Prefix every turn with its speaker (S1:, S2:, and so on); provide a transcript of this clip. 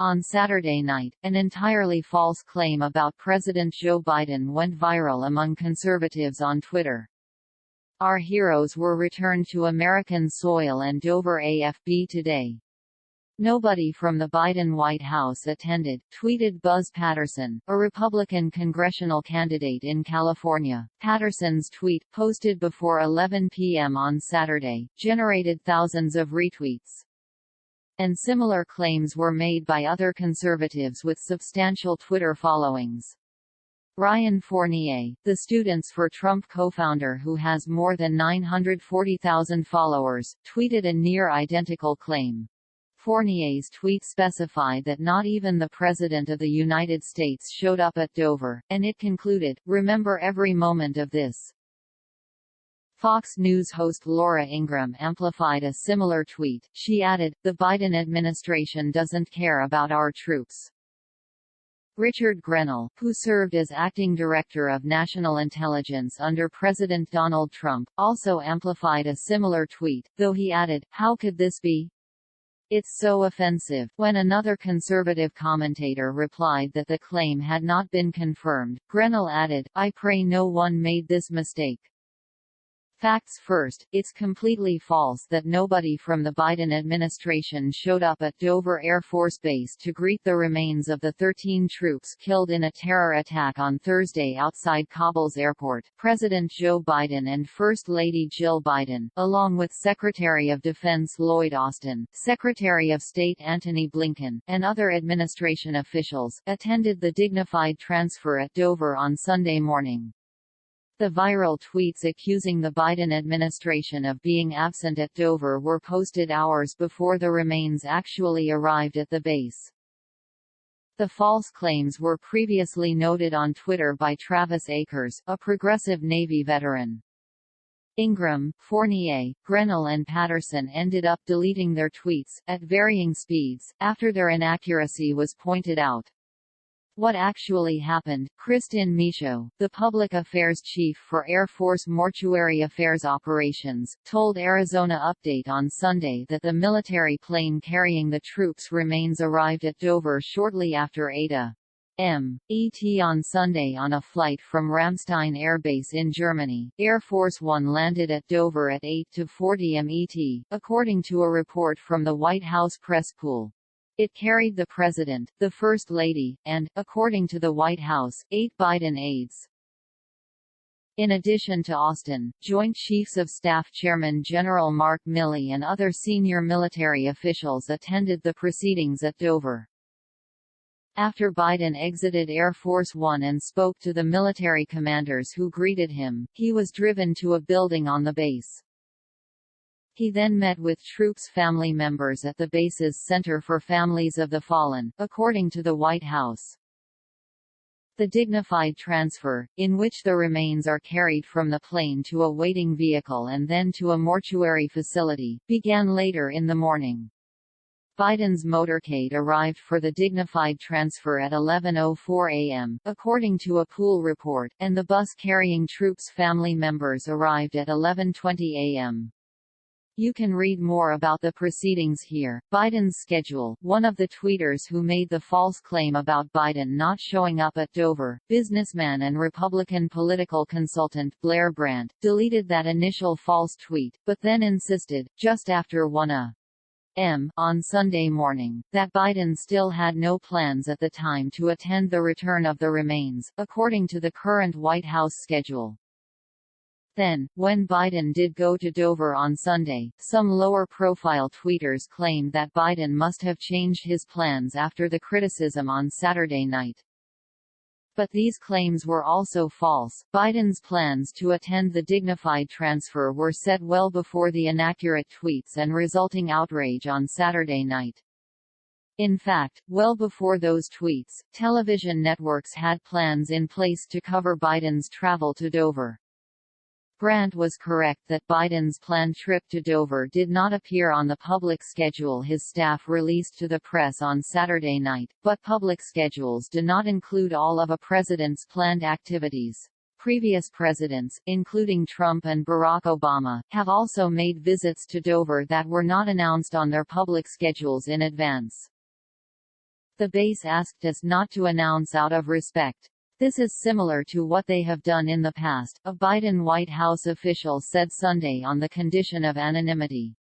S1: On Saturday night, an entirely false claim about President Joe Biden went viral among conservatives on Twitter. "Our heroes were returned to American soil and Dover AFB today. Nobody from the Biden White House attended," tweeted Buzz Patterson, a Republican congressional candidate in California. Patterson's tweet, posted before 11 p.m. on Saturday, generated thousands of retweets. And similar claims were made by other conservatives with substantial Twitter followings. Ryan Fournier, the Students for Trump co-founder who has more than 940,000 followers, tweeted a near-identical claim. Fournier's tweet specified that not even the President of the United States showed up at Dover, and it concluded, "Remember every moment of this." Fox News host Laura Ingraham amplified a similar tweet. She added, "The Biden administration doesn't care about our troops." Richard Grenell, who served as acting director of national intelligence under President Donald Trump, also amplified a similar tweet, though he added, "How could this be? It's so offensive." When another conservative commentator replied that the claim had not been confirmed, Grenell added, "I pray no one made this mistake. Facts first, it's completely false that nobody from the Biden administration showed up at Dover Air Force Base to greet the remains of the 13 troops killed in a terror attack on Thursday outside Kabul's airport." President Joe Biden and First Lady Jill Biden, along with Secretary of Defense Lloyd Austin, Secretary of State Antony Blinken, and other administration officials, attended the dignified transfer at Dover on Sunday morning. The viral tweets accusing the Biden administration of being absent at Dover were posted hours before the remains actually arrived at the base. The false claims were previously noted on Twitter by Travis Akers, a progressive Navy veteran. Ingraham, Fournier, Grenell and Patterson ended up deleting their tweets, at varying speeds, after their inaccuracy was pointed out. What actually happened? Kristin Michaud, the public affairs chief for Air Force Mortuary Affairs Operations, told Arizona Update on Sunday that the military plane carrying the troops' remains arrived at Dover shortly after 8 a.m. ET on Sunday on a flight from Ramstein Air Base in Germany. Air Force One landed at Dover at 8:40 am ET, according to a report from the White House press pool. It carried the President, the First Lady, and, according to the White House, 8 Biden aides. In addition to Austin, Joint Chiefs of Staff Chairman General Mark Milley and other senior military officials attended the proceedings at Dover. After Biden exited Air Force One and spoke to the military commanders who greeted him, he was driven to a building on the base. He then met with troops' family members at the base's Center for Families of the Fallen, according to the White House. The dignified transfer, in which the remains are carried from the plane to a waiting vehicle and then to a mortuary facility, began later in the morning. Biden's motorcade arrived for the dignified transfer at 11:04 a.m., according to a pool report, and the bus carrying troops' family members arrived at 11:20 a.m. You can read more about the proceedings here. Biden's schedule. One of the tweeters who made the false claim about Biden not showing up at Dover, businessman and Republican political consultant Blair Brandt, deleted that initial false tweet, but then insisted, just after 1 a.m. on Sunday morning, that Biden still had no plans at the time to attend the return of the remains, according to the current White House schedule. Then, when Biden did go to Dover on Sunday, some lower-profile tweeters claimed that Biden must have changed his plans after the criticism on Saturday night. But these claims were also false. Biden's plans to attend the dignified transfer were set well before the inaccurate tweets and resulting outrage on Saturday night. In fact, well before those tweets, television networks had plans in place to cover Biden's travel to Dover. Brandt was correct that Biden's planned trip to Dover did not appear on the public schedule his staff released to the press on Saturday night, but public schedules do not include all of a president's planned activities. Previous presidents, including Trump and Barack Obama, have also made visits to Dover that were not announced on their public schedules in advance. The base asked us not to announce out of respect. This is similar to what they have done in the past, a Biden White House official said Sunday on the condition of anonymity.